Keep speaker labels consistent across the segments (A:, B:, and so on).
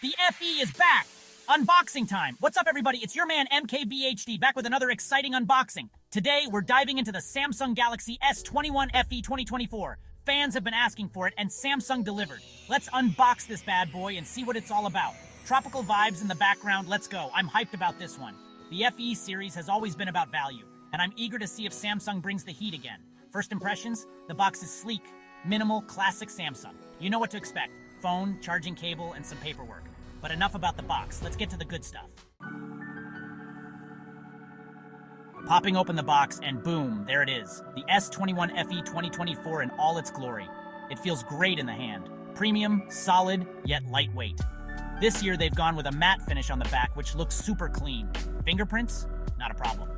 A: The FE is back! Unboxing time! What's up, everybody? It's your man, MKBHD, back with another exciting unboxing. Today, we're diving into the Samsung Galaxy S21 FE 2024. Fans have been asking for it, and Samsung delivered. Let's unbox this bad boy and see what it's all about. Tropical vibes in the background, let's go. I'm hyped about this one. The FE series has always been about value, and I'm eager to see if Samsung brings the heat again. First impressions, the box is sleek, minimal, classic Samsung. You know what to expect. Phone, charging cable, and some paperwork. But enough about the box, let's get to the good stuff. Popping open the box and boom, there it is. The S21 FE 2024 in all its glory. It feels great in the hand. Premium, solid, yet lightweight. This year they've gone with a matte finish on the back which looks super clean. Fingerprints? Not a problem.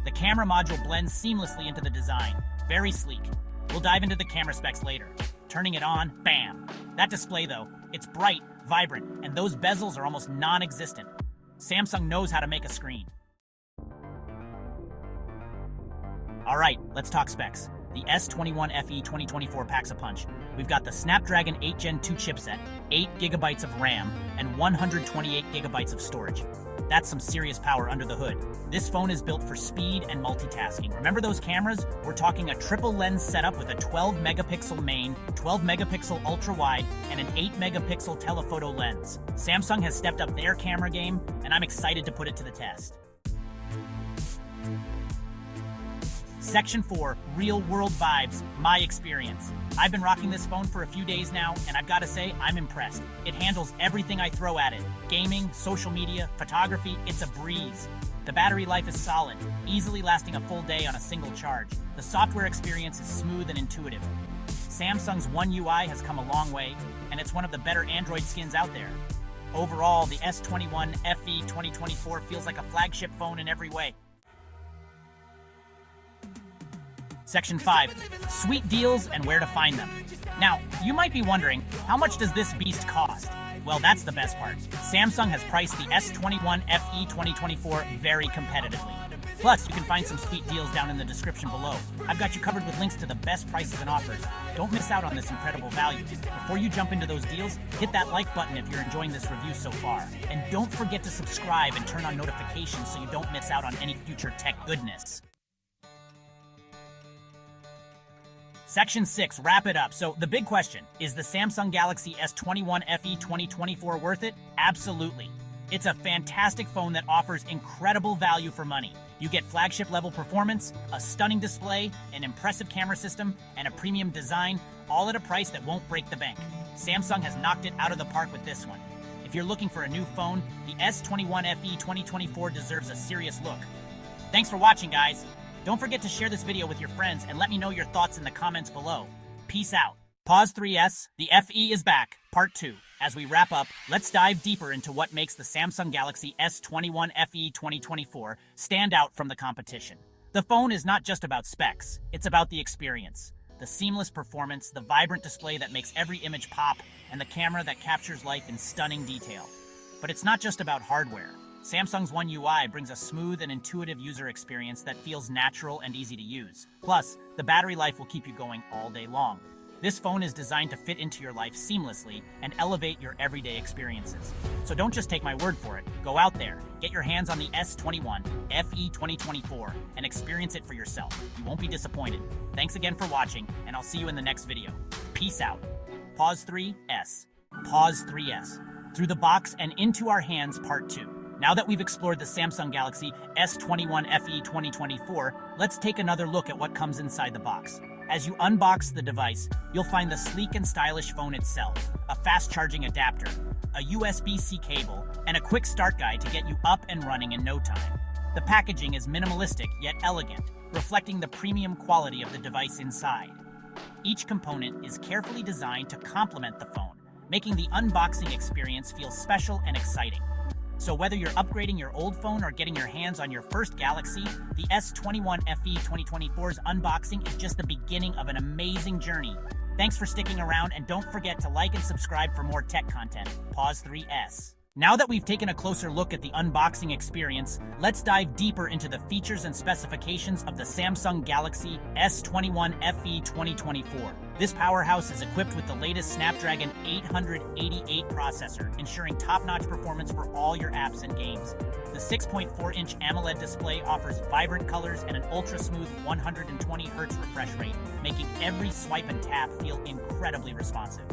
A: The camera module blends seamlessly into the design. Very sleek. We'll dive into the camera specs later. Turning it on, bam! That display though, it's bright, vibrant, and those bezels are almost non-existent. Samsung knows how to make a screen. Alright, let's talk specs. The S21 FE 2024 packs a punch. We've got the Snapdragon 8 Gen 2 chipset, 8GB of RAM, and 128GB of storage. That's some serious power under the hood. This phone is built for speed and multitasking. Remember those cameras? We're talking a triple lens setup with a 12-megapixel main, 12-megapixel ultra-wide, and an 8-megapixel telephoto lens. Samsung has stepped up their camera game, and I'm excited to put it to the test. Section 4, real-world vibes, my experience. I've been rocking this phone for a few days now, and I've got to say, I'm impressed. It handles everything I throw at it. Gaming, social media, photography, it's a breeze. The battery life is solid, easily lasting a full day on a single charge. The software experience is smooth and intuitive. Samsung's One UI has come a long way, and it's one of the better Android skins out there. Overall, the S21 FE 2024 feels like a flagship phone in every way. Section 5, sweet deals and where to find them. Now, you might be wondering, how much does this beast cost? Well, that's the best part. Samsung has priced the S21 FE 2024 very competitively. Plus, you can find some sweet deals down in the description below. I've got you covered with links to the best prices and offers. Don't miss out on this incredible value. Before you jump into those deals, hit that like button if you're enjoying this review so far. And don't forget to subscribe and turn on notifications so you don't miss out on any future tech goodness. Section 6, wrap it up. So the big question, is the Samsung Galaxy S21 FE 2024 worth it? Absolutely. It's a fantastic phone that offers incredible value for money. You get flagship level performance, a stunning display, an impressive camera system, and a premium design, all at a price that won't break the bank. Samsung has knocked it out of the park with this one. If you're looking for a new phone, the S21 FE 2024 deserves a serious look. Thanks for watching, guys. Don't forget to share this video with your friends and let me know your thoughts in the comments below. Peace out. Pause 3S, the FE is back, part 2. As we wrap up, let's dive deeper into what makes the Samsung Galaxy S21 FE 2024 stand out from the competition. The phone is not just about specs, it's about the experience. The seamless performance, the vibrant display that makes every image pop, and the camera that captures life in stunning detail. But it's not just about hardware. Samsung's One UI brings a smooth and intuitive user experience that feels natural and easy to use. Plus, the battery life will keep you going all day long. This phone is designed to fit into your life seamlessly and elevate your everyday experiences. So don't just take my word for it. Go out there, get your hands on the S21 FE 2024 and experience it for yourself. You won't be disappointed. Thanks again for watching, and I'll see you in the next video. Peace out. Pause 3S. Pause 3S. Through the box and into our hands, part 2. Now that we've explored the Samsung Galaxy S21 FE 2024, let's take another look at what comes inside the box. As you unbox the device, you'll find the sleek and stylish phone itself, a fast-charging adapter, a USB-C cable, and a quick start guide to get you up and running in no time. The packaging is minimalistic yet elegant, reflecting the premium quality of the device inside. Each component is carefully designed to complement the phone, making the unboxing experience feel special and exciting. So whether you're upgrading your old phone or getting your hands on your first Galaxy, the S21 FE 2024's unboxing is just the beginning of an amazing journey. Thanks for sticking around, and don't forget to like and subscribe for more tech content. Pause 3S. Now that we've taken a closer look at the unboxing experience, let's dive deeper into the features and specifications of the Samsung Galaxy S21 FE 2024. This powerhouse is equipped with the latest Snapdragon 888 processor, ensuring top-notch performance for all your apps and games. The 6.4-inch AMOLED display offers vibrant colors and an ultra-smooth 120Hz refresh rate, making every swipe and tap feel incredibly responsive.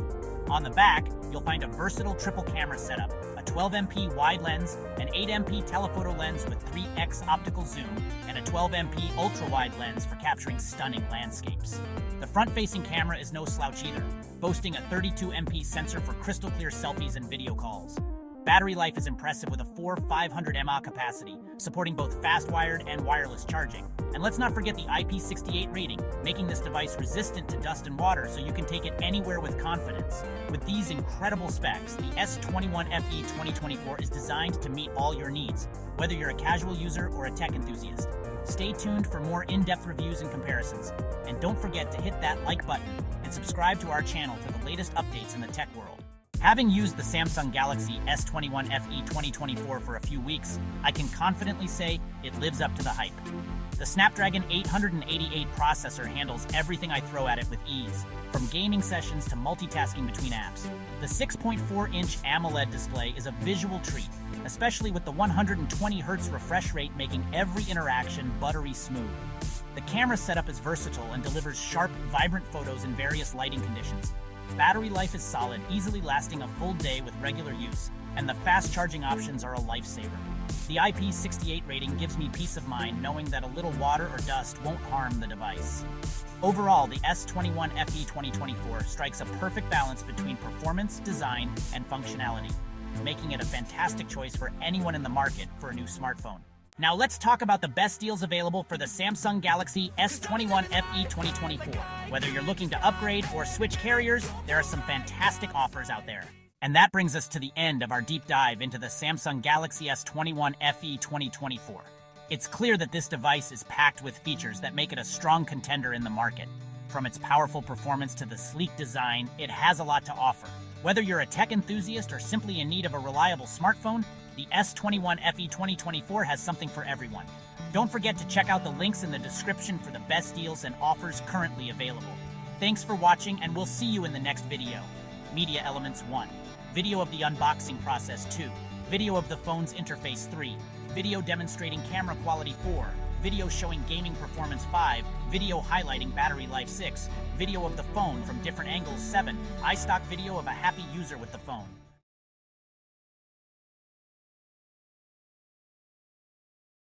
A: On the back, you'll find a versatile triple camera setup, a 12MP wide lens, an 8MP telephoto lens with 3x optical zoom, and a 12MP ultra-wide lens for capturing stunning landscapes. The front-facing camera is no slouch either, boasting a 32MP sensor for crystal-clear selfies and video calls. Battery life is impressive with a 500 mAh capacity, supporting both fast-wired and wireless charging. And let's not forget the IP68 rating, making this device resistant to dust and water so you can take it anywhere with confidence. With these incredible specs, the S21 FE 2024 is designed to meet all your needs, whether you're a casual user or a tech enthusiast. Stay tuned for more in-depth reviews and comparisons. And don't forget to hit that like button and subscribe to our channel for the latest updates in the tech world. Having used the Samsung Galaxy S21 FE 2024 for a few weeks, I can confidently say it lives up to the hype. The Snapdragon 888 processor handles everything I throw at it with ease, from gaming sessions to multitasking between apps. The 6.4-inch AMOLED display is a visual treat, especially with the 120Hz refresh rate making every interaction buttery smooth. The camera setup is versatile and delivers sharp, vibrant photos in various lighting conditions. Battery life is solid, easily lasting a full day with regular use, and the fast charging options are a lifesaver. The IP68 rating gives me peace of mind knowing that a little water or dust won't harm the device. Overall, the S21 FE 2024 strikes a perfect balance between performance, design, and functionality, making it a fantastic choice for anyone in the market for a new smartphone. Now let's talk about the best deals available for the Samsung Galaxy S21 FE 2024. Whether you're looking to upgrade or switch carriers, there are some fantastic offers out there. And that brings us to the end of our deep dive into the Samsung Galaxy S21 FE 2024. It's clear that this device is packed with features that make it a strong contender in the market. From its powerful performance to the sleek design, it has a lot to offer. Whether you're a tech enthusiast or simply in need of a reliable smartphone, the S21 FE 2024 has something for everyone. Don't forget to check out the links in the description for the best deals and offers currently available. Thanks for watching, and we'll see you in the next video. Media Elements 1. Video of the unboxing process 2. Video of the phone's interface 3. Video demonstrating camera quality 4. Video showing gaming performance 5. Video highlighting battery life 6. Video of the phone from different angles 7. iStock video of a happy user with the phone.